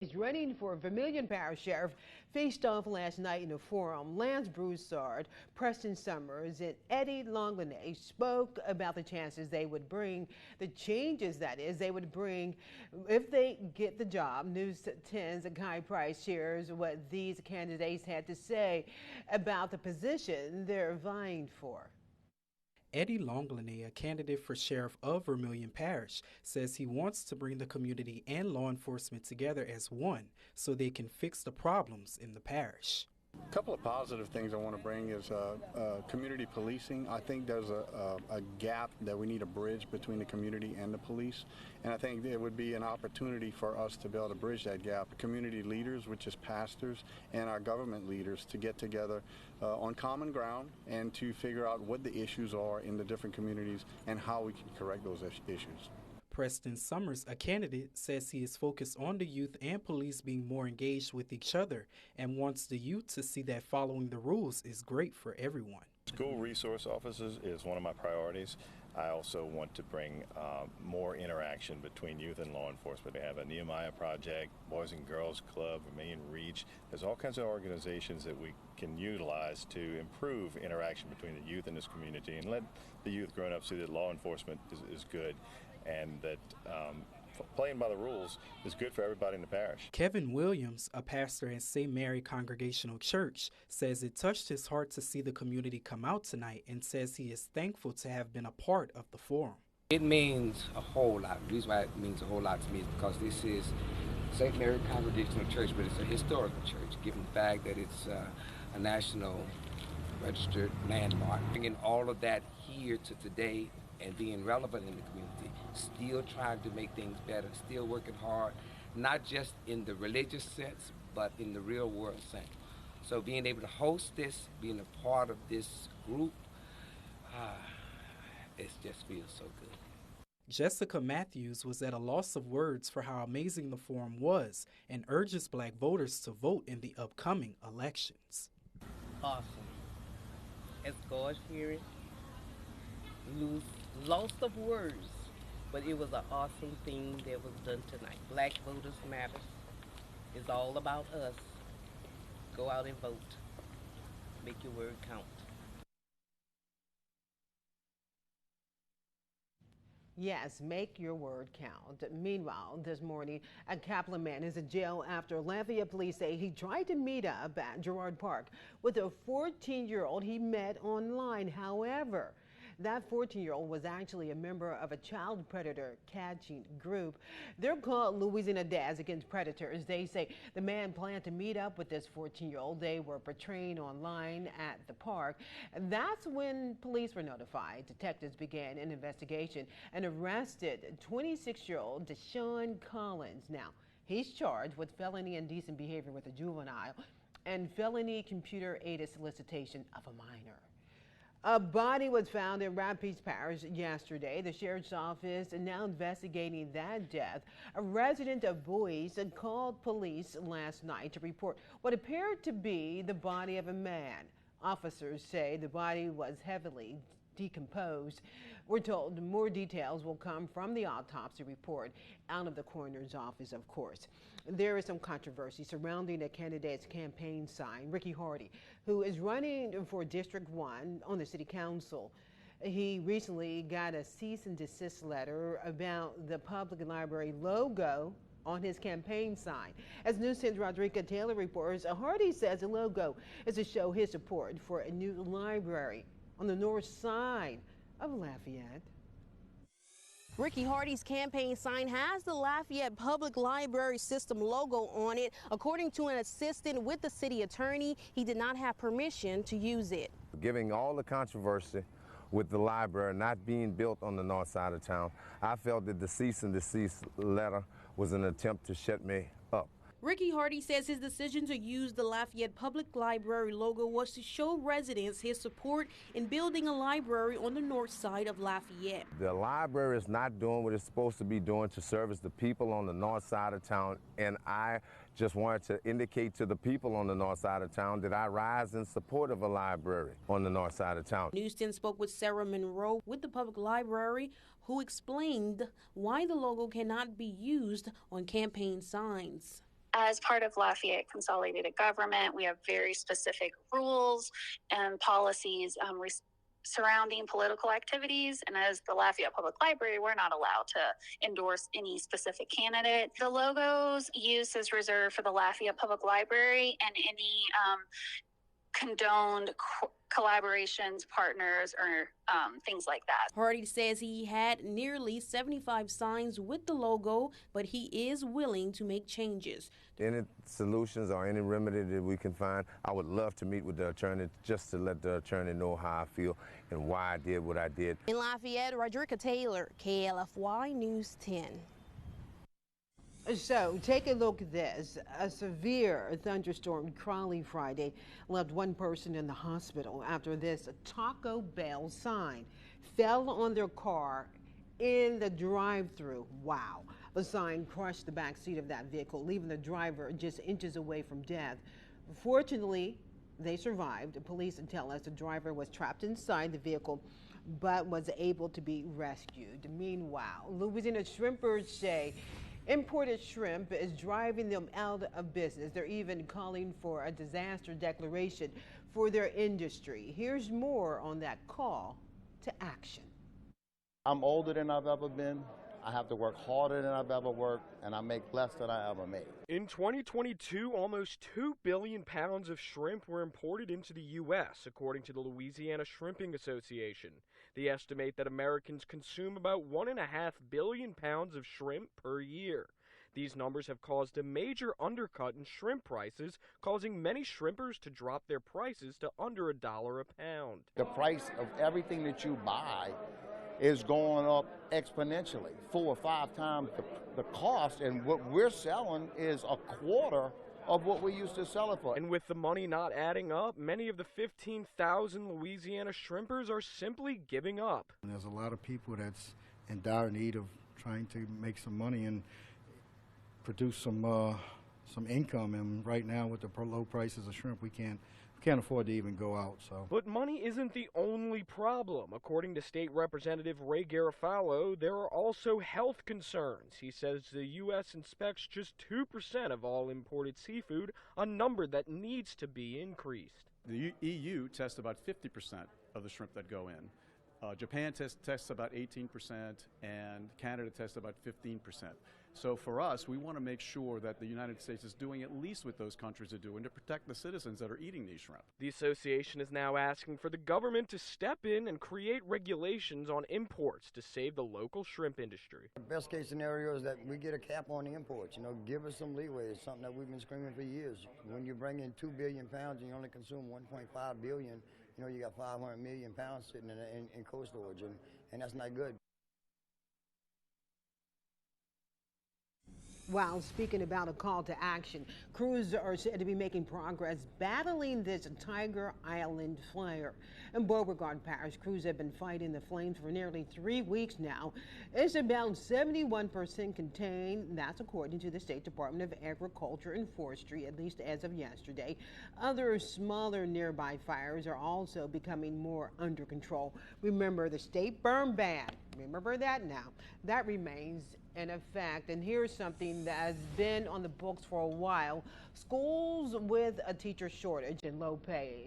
He's running for Vermilion Parish Sheriff, faced off last night in a forum. Lance Broussard, Preston Summers, and Eddie Longlinay spoke about the chances they would bring, the changes that is, they would bring if they get the job. News 10's Guy Price shares what these candidates had to say about the position they're vying for. Eddie Longlinay, a candidate for sheriff of Vermilion Parish, says he wants to bring the community and law enforcement together as one so they can fix the problems in the parish. A couple of positive things I want to bring is community policing. I think there's a gap that we need to bridge between the community and the police, and I think it would be an opportunity for us to be able to bridge that gap. Community leaders, which is pastors, and our government leaders to get together on common ground and to figure out what the issues are in the different communities and how we can correct those issues. Preston Summers, a candidate, says he is focused on the youth and police being more engaged with each other and wants the youth to see that following the rules is great for everyone. School resource officers is one of my priorities. I also want to bring more interaction between youth and law enforcement. We have a Nehemiah Project, Boys and Girls Club, Vermilion Reach. There's all kinds of organizations that we can utilize to improve interaction between the youth in this community and let the youth growing up see that law enforcement is good and that playing by the rules is good for everybody in the parish. Kevin Williams, a pastor at St. Mary Congregational Church, says it touched his heart to see the community come out tonight and says he is thankful to have been a part of the forum. It means a whole lot. The reason why it means a whole lot to me is because this is St. Mary Congregational Church, but it's a historical church, given the fact that it's a national registered landmark. Bringing all of that here to today and being relevant in the community, still trying to make things better, still working hard, not just in the religious sense, but in the real world sense. So being able to host this, being a part of this group, it just feels so good. Jessica Matthews was at a loss of words for how amazing the forum was and urges black voters to vote in the upcoming elections. Awesome. As God-fearing, lost of words, but it was an awesome thing that was done tonight. Black Voters Matter. It's all about us. Go out and vote. Make your word count. Yes, make your word count. Meanwhile, this morning, a Kaplan man is in jail after Lafayette police say he tried to meet up at Girard Park with a 14-year-old he met online. However, that 14-year-old was actually a member of a child predator catching group. They're called Louisiana Dads Against Predators. They say the man planned to meet up with this 14-year-old. They were portraying online at the park. That's when police were notified. Detectives began an investigation and arrested 26-year-old Deshaun Collins. Now, he's charged with felony indecent behavior with a juvenile and felony computer-aided solicitation of a minor. A body was found in Rapides Parish yesterday. The sheriff's office is now investigating that death. A resident of Boise called police last night to report what appeared to be the body of a man. Officers say the body was heavily decomposed. We're told more details will come from the autopsy report out of the coroner's office, of course. There is some controversy surrounding a candidate's campaign sign, Ricky Hardy, who is running for District 1 on the city council. He recently got a cease and desist letter about the public library logo on his campaign sign. As News 10's Rodrika Taylor reports, Hardy says the logo is to show his support for a new library on the north side of Lafayette. Ricky Hardy's campaign sign has the Lafayette Public Library System logo on it. According to an assistant with the city attorney, he did not have permission to use it. Given all the controversy with the library not being built on the north side of town, I felt that the cease and desist letter was an attempt to shut me up. Ricky Hardy says his decision to use the Lafayette Public Library logo was to show residents his support in building a library on the north side of Lafayette. The library is not doing what it's supposed to be doing to service the people on the north side of town, and I just wanted to indicate to the people on the north side of town that I rise in support of a library on the north side of town. News 10 spoke with Sarah Monroe with the public library, who explained why the logo cannot be used on campaign signs. As part of Lafayette Consolidated Government, we have very specific rules and policies surrounding political activities. And as the Lafayette Public Library, we're not allowed to endorse any specific candidate. The logo's use is reserved for the Lafayette Public Library and any condoned collaborations, partners, or things like that. Hardy says he had nearly 75 signs with the logo, but he is willing to make changes. Any solutions or any remedy that we can find, I would love to meet with the attorney just to let the attorney know how I feel and why I did what I did. In Lafayette, Roderica Taylor, KLFY News 10. So take a look at this. A severe thunderstorm Crowley Friday left one person in the hospital after this Taco Bell sign fell on their car in the drive-thru. Wow. The sign crushed the back seat of that vehicle, leaving the driver just inches away from death. Fortunately, they survived. Police tell us the driver was trapped inside the vehicle but was able to be rescued. Meanwhile, Louisiana shrimpers say imported shrimp is driving them out of business. They're even calling for a disaster declaration for their industry. Here's more on that call to action. I'm older than I've ever been. I have to work harder than I've ever worked, and I make less than I ever made. In 2022, almost 2 billion pounds of shrimp were imported into the U.S., according to the Louisiana Shrimping Association. They estimate that Americans consume about 1.5 billion pounds of shrimp per year. These numbers have caused a major undercut in shrimp prices, causing many shrimpers to drop their prices to under $1 a pound. The price of everything that you buy is going up exponentially, 4 or 5 times the cost, and what we're selling is a quarter of what we used to sell it for. And with the money not adding up, many of the 15,000 Louisiana shrimpers are simply giving up. There's a lot of people that's in dire need of trying to make some money and produce some income, and right now with the low prices of shrimp, we can't afford to even go out. So. But money isn't the only problem. According to State Representative Ray Garofalo, there are also health concerns. He says the U.S. inspects just 2% of all imported seafood, a number that needs to be increased. The EU tests about 50% of the shrimp that go in. Japan tests about 18%, and Canada tests about 15%. So for us, we want to make sure that the United States is doing at least what those countries are doing to protect the citizens that are eating these shrimp. The association is now asking for the government to step in and create regulations on imports to save the local shrimp industry. The best case scenario is that we get a cap on the imports. Give us some leeway. It's something that we've been screaming for years. When you bring in 2 billion pounds and you only consume 1.5 billion, you got 500 million pounds sitting in cold storage, and that's not good. While speaking about a call to action, crews are said to be making progress battling this Tiger Island fire. In Beauregard Parish, crews have been fighting the flames for nearly 3 weeks now. It's about 71% contained. That's according to the State Department of Agriculture and Forestry, at least as of yesterday. Other smaller nearby fires are also becoming more under control. Remember the state burn ban. Remember that now. That remains in effect. And here's something that has been on the books for a while. Schools with a teacher shortage and low pay.